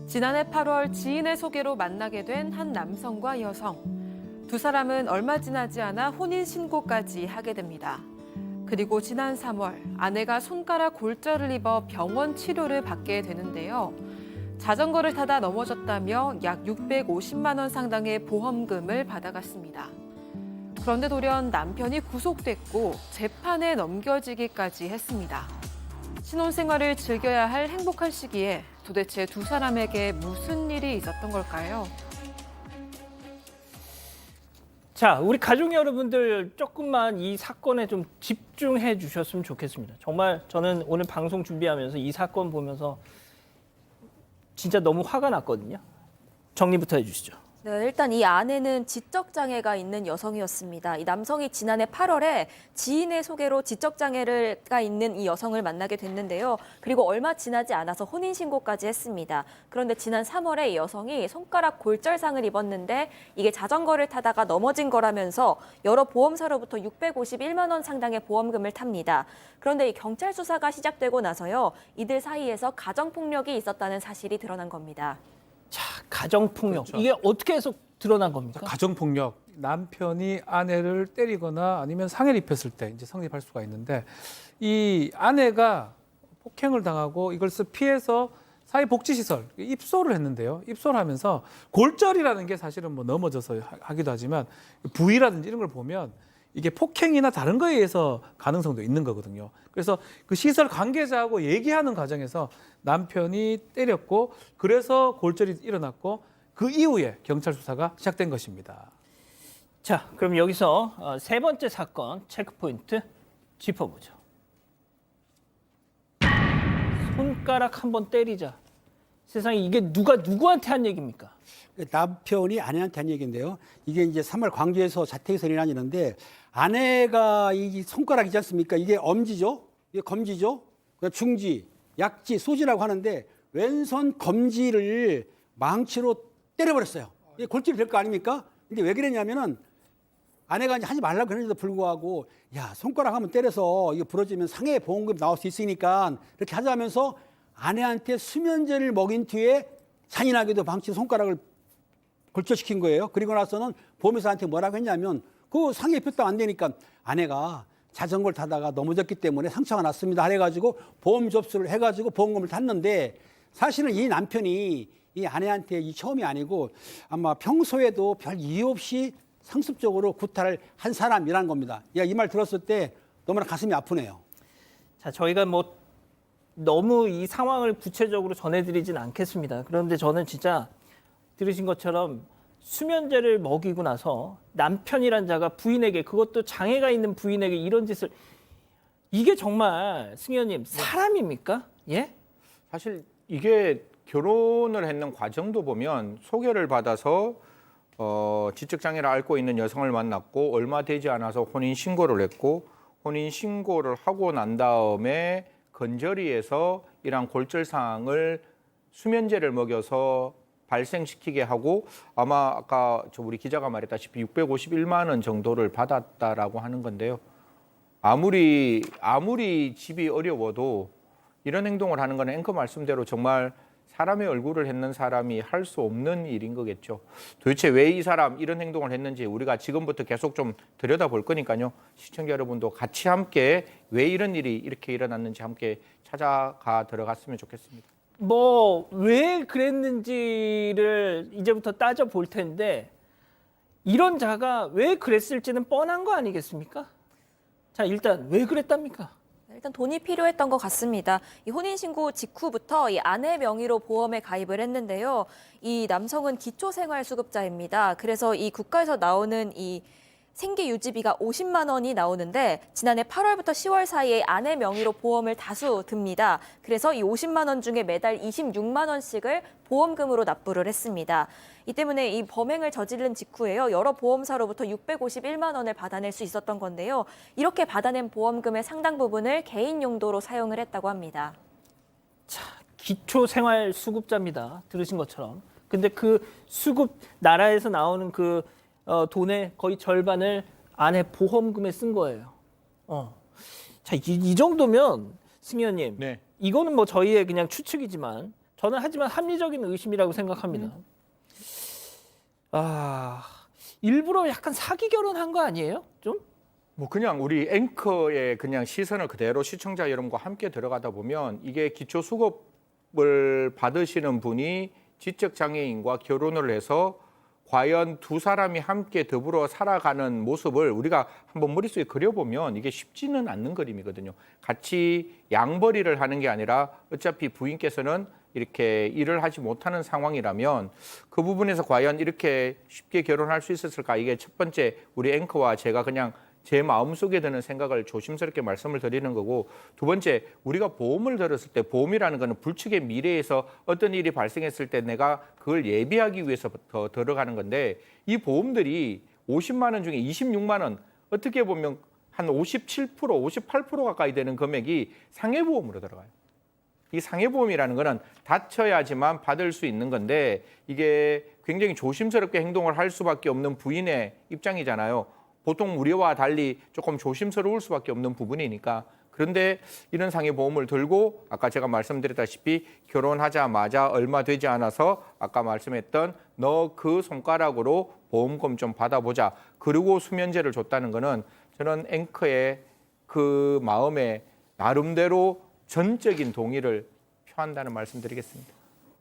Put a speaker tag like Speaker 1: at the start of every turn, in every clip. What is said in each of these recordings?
Speaker 1: 지난해 8월 지인의 소개로 만나게 된 한 남성과 여성. 두 사람은 얼마 지나지 않아 혼인신고까지 하게 됩니다. 그리고 지난 3월 아내가 손가락 골절을 입어 병원 치료를 받게 되는데요. 자전거를 타다 넘어졌다며 약 650만 원 상당의 보험금을 받아갔습니다. 그런데 돌연 남편이 구속됐고 재판에 넘겨지기까지 했습니다. 신혼생활을 즐겨야 할 행복한 시기에 도대체 두 사람에게 무슨 일이 있었던 걸까요?
Speaker 2: 자, 우리 가족 여러분들 조금만 이 사건에 좀 집중해 주셨으면 좋겠습니다. 정말 저는 오늘 방송 준비하면서 이 사건 보면서 진짜 너무 화가 났거든요. 정리부터 해주시죠.
Speaker 3: 네, 일단 이 아내는 지적장애가 있는 여성이었습니다. 이 남성이 지난해 8월에 지인의 소개로 지적장애가 있는 이 여성을 만나게 됐는데요. 그리고 얼마 지나지 않아서 혼인신고까지 했습니다. 그런데 지난 3월에 이 여성이 손가락 골절상을 입었는데 이게 자전거를 타다가 넘어진 거라면서 여러 보험사로부터 651만 원 상당의 보험금을 탑니다. 그런데 이 경찰 수사가 시작되고 나서요. 이들 사이에서 가정폭력이 있었다는 사실이 드러난 겁니다.
Speaker 2: 자, 가정폭력.
Speaker 4: 그렇죠.
Speaker 2: 이게 어떻게 해서 드러난 겁니까?
Speaker 4: 가정폭력, 남편이 아내를 때리거나 아니면 상해를 입혔을 때 이제 성립할 수가 있는데 이 아내가 폭행을 당하고 이것을 피해서 사회복지시설 입소를 했는데요. 입소를 하면서 골절이라는 게 사실은 뭐 넘어져서 하기도 하지만 부위라든지 이런 걸 보면 이게 폭행이나 다른 거에 의해서 가능성도 있는 거거든요. 그래서 그 시설 관계자하고 얘기하는 과정에서 남편이 때렸고 그래서 골절이 일어났고 그 이후에 경찰 수사가 시작된 것입니다.
Speaker 2: 자, 그럼 여기서 세 번째 사건 체크포인트 짚어보죠. 손가락 한번 때리자. 세상에 이게 누가 누구한테 한 얘기입니까?
Speaker 5: 남편이 아내한테 한 얘기인데요. 이게 이제 3월 광주에서 자택에서 일어난 일인데 아내가 이 손가락이지 않습니까? 이게 엄지죠, 이게 검지죠, 그다음 중지, 약지, 소지라고 하는데 왼손 검지를 망치로 때려버렸어요. 이게 골절이 될 거 아닙니까? 근데 왜 그랬냐면은 아내가 이제 하지 말라고 그랬는데도 불구하고 야 손가락 한번 때려서 이거 부러지면 상해 보험금 나올 수 있으니까 이렇게 하자면서 아내한테 수면제를 먹인 뒤에 잔인하게도 망치 손가락을 골절시킨 거예요. 그리고 나서는 보험회사한테 뭐라고 했냐면 그 상해 입혔다 안 되니까 아내가 자전거를 타다가 넘어졌기 때문에 상처가 났습니다. 해가지고 보험 접수를 해가지고 보험금을 탔는데 사실은 이 남편이 이 아내한테 이 처음이 아니고 아마 평소에도 별 이유 없이 상습적으로 구타를 한 사람이란 겁니다. 이 말 들었을 때 너무나 가슴이 아프네요.
Speaker 2: 자, 저희가 뭐 너무 이 상황을 구체적으로 전해드리진 않겠습니다. 그런데 저는 진짜 들으신 것처럼 수면제를 먹이고 나서 남편이란 자가 부인에게, 그것도 장애가 있는 부인에게 이런 짓을, 이게 정말 승 의원님 사람입니까? 예?
Speaker 6: 사실 이게 결혼을 했는 과정도 보면 소개를 받아서 지적장애를 앓고 있는 여성을 만났고 얼마 되지 않아서 혼인신고를 했고 혼인신고를 하고 난 다음에 건절이에서 이러한 골절상을 수면제를 먹여서 발생시키게 하고 아마 아까 우리 기자가 말했다시피 651만 원 정도를 받았다라고 하는 건데요. 아무리 집이 어려워도 이런 행동을 하는 건 앵커 말씀대로 정말 사람의 얼굴을 했는 사람이 할 수 없는 일인 거겠죠. 도대체 왜 이 사람 이런 행동을 했는지 우리가 지금부터 계속 좀 들여다볼 거니까요. 시청자 여러분도 같이 함께 왜 이런 일이 이렇게 일어났는지 함께 찾아가 들어갔으면 좋겠습니다.
Speaker 2: 뭐 왜 그랬는지를 이제부터 따져볼 텐데 이런 자가 왜 그랬을지는 뻔한 거 아니겠습니까? 자, 일단 왜 그랬답니까?
Speaker 3: 일단 돈이 필요했던 것 같습니다. 이 혼인신고 직후부터 이 아내 명의로 보험에 가입을 했는데요. 이 남성은 기초생활수급자입니다. 그래서 이 국가에서 나오는 이 생계유지비가 50만 원이 나오는데 지난해 8월부터 10월 사이에 아내 명의로 보험을 다수 듭니다. 그래서 이 50만 원 중에 매달 26만 원씩을 보험금으로 납부를 했습니다. 이 때문에 이 범행을 저지른 직후에요. 여러 보험사로부터 651만 원을 받아낼 수 있었던 건데요. 이렇게 받아낸 보험금의 상당 부분을 개인 용도로 사용을 했다고 합니다.
Speaker 2: 자, 기초생활수급자입니다. 들으신 것처럼. 근데 그 수급, 나라에서 나오는 그 돈의 거의 절반을 아내 보험금에 쓴 거예요. 자, 이 정도면 승 의원님,
Speaker 6: 네.
Speaker 2: 이거는 뭐 저희의 그냥 추측이지만 저는 하지만 합리적인 의심이라고 생각합니다. 일부러 약간 사기 결혼한 거 아니에요? 좀?
Speaker 6: 뭐 그냥 우리 앵커의 그냥 시선을 그대로 시청자 여러분과 함께 들어가다 보면 이게 기초 수급을 받으시는 분이 지적 장애인과 결혼을 해서 과연 두 사람이 함께 더불어 살아가는 모습을 우리가 한번 머릿속에 그려보면 이게 쉽지는 않는 그림이거든요. 같이 양벌이를 하는 게 아니라 어차피 부인께서는 이렇게 일을 하지 못하는 상황이라면 그 부분에서 과연 이렇게 쉽게 결혼할 수 있었을까? 이게 첫 번째 우리 앵커와 제가 그냥 제 마음속에 드는 생각을 조심스럽게 말씀을 드리는 거고, 두 번째 우리가 보험을 들었을 때 보험이라는 거는 불측의 미래에서 어떤 일이 발생했을 때 내가 그걸 예비하기 위해서부터 들어가는 건데, 이 보험들이 50만 원 중에 26만 원, 어떻게 보면 한 57%, 58% 가까이 되는 금액이 상해보험으로 들어가요. 이 상해보험이라는 거는 다쳐야지만 받을 수 있는 건데 이게 굉장히 조심스럽게 행동을 할 수밖에 없는 부인의 입장이잖아요. 보통 우리와 달리 조금 조심스러울 수밖에 없는 부분이니까. 그런데 이런 상해보험을 들고 아까 제가 말씀드렸다시피 결혼하자마자 얼마 되지 않아서 아까 말씀했던 너 그 손가락으로 보험금 좀 받아보자. 그리고 수면제를 줬다는 거는 저는 앵커의 그 마음에 나름대로 전적인 동의를 표한다는 말씀드리겠습니다.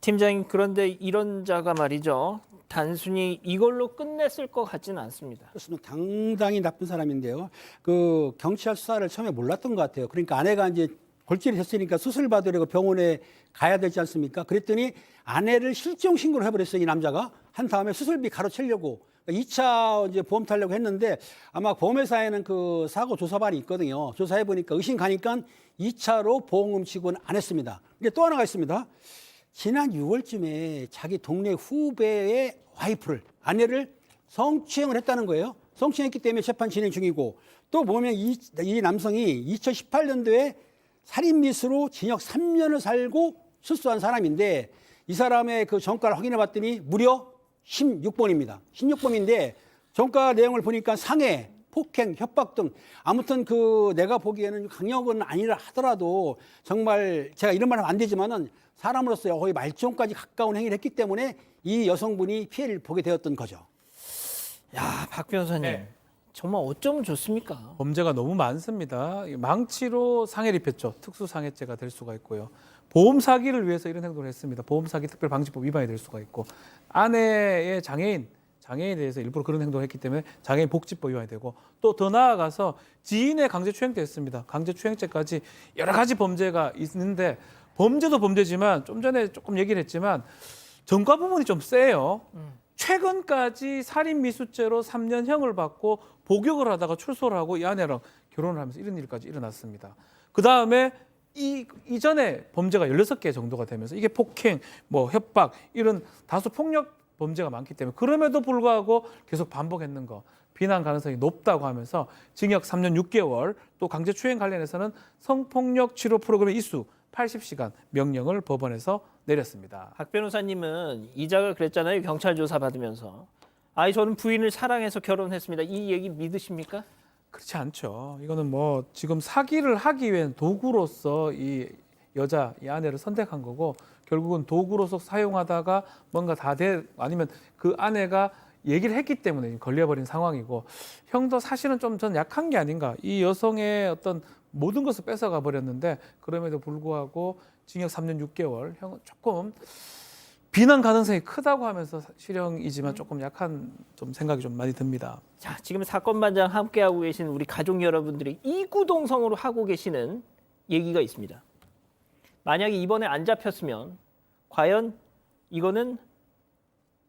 Speaker 2: 팀장님, 그런데 이런 자가 말이죠. 단순히 이걸로 끝냈을 것 같지는 않습니다.
Speaker 5: 그렇습니다. 당당히 나쁜 사람인데요. 그 경찰 수사를 처음에 몰랐던 것 같아요. 그러니까 아내가 이제 골절이 됐으니까 수술 받으려고 병원에 가야 되지 않습니까? 그랬더니 아내를 실종 신고를 해버렸어요. 이 남자가. 한 다음에 수술비 가로채려고 2차 이제 보험 타려고 했는데 아마 보험회사에는 그 사고 조사반이 있거든요. 조사해 보니까 의심 가니까 2차로 보험금 지급은 안 했습니다. 근데 또 하나가 있습니다. 지난 6월쯤에 자기 동네 후배의 와이프를, 아내를 성추행을 했다는 거예요. 성추행했기 때문에 재판 진행 중이고, 또 보면 이 남성이 2018년도에 살인미수로 징역 3년을 살고 출소한 사람인데 이 사람의 그 전과를 확인해 봤더니 무려 16번입니다. 16번인데 전과 내용을 보니까 상해, 폭행, 협박 등 아무튼 그 내가 보기에는 강력은 아니라 하더라도 정말 제가 이런 말 하면 안 되지만은 사람으로서 거의 말종까지 가까운 행위를 했기 때문에 이 여성분이 피해를 보게 되었던 거죠.
Speaker 2: 야, 박 변호사님.
Speaker 4: 네.
Speaker 2: 정말 어쩌면 좋습니까?
Speaker 4: 범죄가 너무 많습니다. 망치로 상해를 입혔죠. 특수상해죄가 될 수가 있고요. 보험 사기를 위해서 이런 행동을 했습니다. 보험 사기 특별방지법 위반이 될 수가 있고, 아내의 장애인에 대해서 일부러 그런 행동을 했기 때문에 장애인 복지법 위반이 되고, 또 더 나아가서 지인의 강제추행도 했습니다. 강제추행죄까지 여러 가지 범죄가 있는데, 범죄도 범죄지만 좀 전에 조금 얘기를 했지만 전과 부분이 좀 세요. 최근까지 살인미수죄로 3년형을 받고 복역을 하다가 출소를 하고 이 아내랑 결혼을 하면서 이런 일까지 일어났습니다. 그다음에 이전에 범죄가 16개 정도가 되면서 이게 폭행, 뭐 협박 이런 다소 폭력 범죄가 많기 때문에 그럼에도 불구하고 계속 반복했는 거 비난 가능성이 높다고 하면서 징역 3년 6개월, 또 강제추행 관련해서는 성폭력 치료 프로그램 이수 80시간 명령을 법원에서 내렸습니다.
Speaker 2: 박 변호사님은 이자가 그랬잖아요. 경찰 조사 받으면서. 저는 부인을 사랑해서 결혼했습니다. 이 얘기 믿으십니까?
Speaker 4: 그렇지 않죠. 이거는 뭐 지금 사기를 하기 위한 도구로서 이 여자, 이 아내를 선택한 거고, 결국은 도구로서 사용하다가 뭔가 아니면 그 아내가 얘기를 했기 때문에 걸려버린 상황이고, 형도 사실은 좀 전 약한 게 아닌가. 이 여성의 어떤 모든 것을 뺏어가 버렸는데 그럼에도 불구하고 징역 3년 6개월, 형은 조금 비난 가능성이 크다고 하면서 실형이지만 조금 약한 좀 생각이 좀 많이 듭니다.
Speaker 2: 자, 지금 사건 반장 함께하고 계신 우리 가족 여러분들이 이구동성으로 하고 계시는 얘기가 있습니다. 만약에 이번에 안 잡혔으면 과연 이거는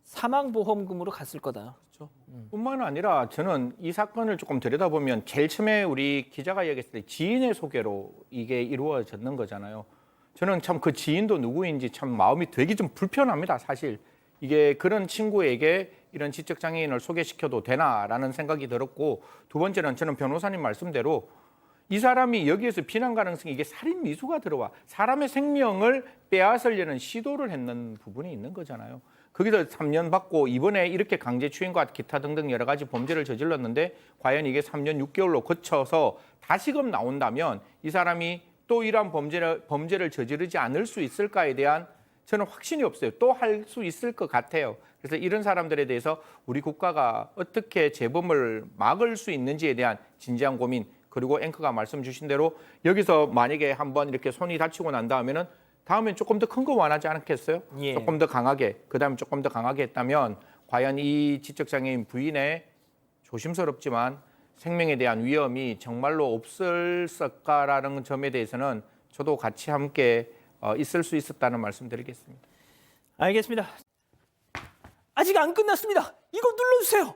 Speaker 2: 사망보험금으로 갔을 거다.
Speaker 4: 그렇죠.
Speaker 6: 뿐만 아니라 저는 이 사건을 조금 들여다보면 제일 처음에 우리 기자가 얘기했을 때 지인의 소개로 이게 이루어졌는 거잖아요. 저는 참 그 지인도 누구인지 참 마음이 되게 좀 불편합니다. 사실 이게 그런 친구에게 이런 지적장애인을 소개시켜도 되나라는 생각이 들었고, 두 번째는 저는 변호사님 말씀대로 이 사람이 여기에서 비난 가능성이 이게 살인 미수가 들어와 사람의 생명을 빼앗으려는 시도를 했는 부분이 있는 거잖아요. 거기서 3년 받고 이번에 이렇게 강제추행과 기타 등등 여러 가지 범죄를 저질렀는데 과연 이게 3년 6개월로 거쳐서 다시금 나온다면 이 사람이 또 이러한 범죄를 저지르지 않을 수 있을까에 대한 저는 확신이 없어요. 또 할 수 있을 것 같아요. 그래서 이런 사람들에 대해서 우리 국가가 어떻게 재범을 막을 수 있는지에 대한 진지한 고민, 그리고 앵커가 말씀 주신 대로 여기서 만약에 한번 이렇게 손이 다치고 난 다음에는 다음엔 조금 더 큰 거 원하지 않겠어요?
Speaker 2: 예.
Speaker 6: 조금 더 강하게, 그다음에 조금 더 강하게 했다면 과연 이 지적장애인 부인의 조심스럽지만 생명에 대한 위험이 정말로 없을까라는 점에 대해서는 저도 같이 함께 있을 수 있었다는 말씀드리겠습니다.
Speaker 2: 알겠습니다. 아직 안 끝났습니다. 이거 눌러주세요.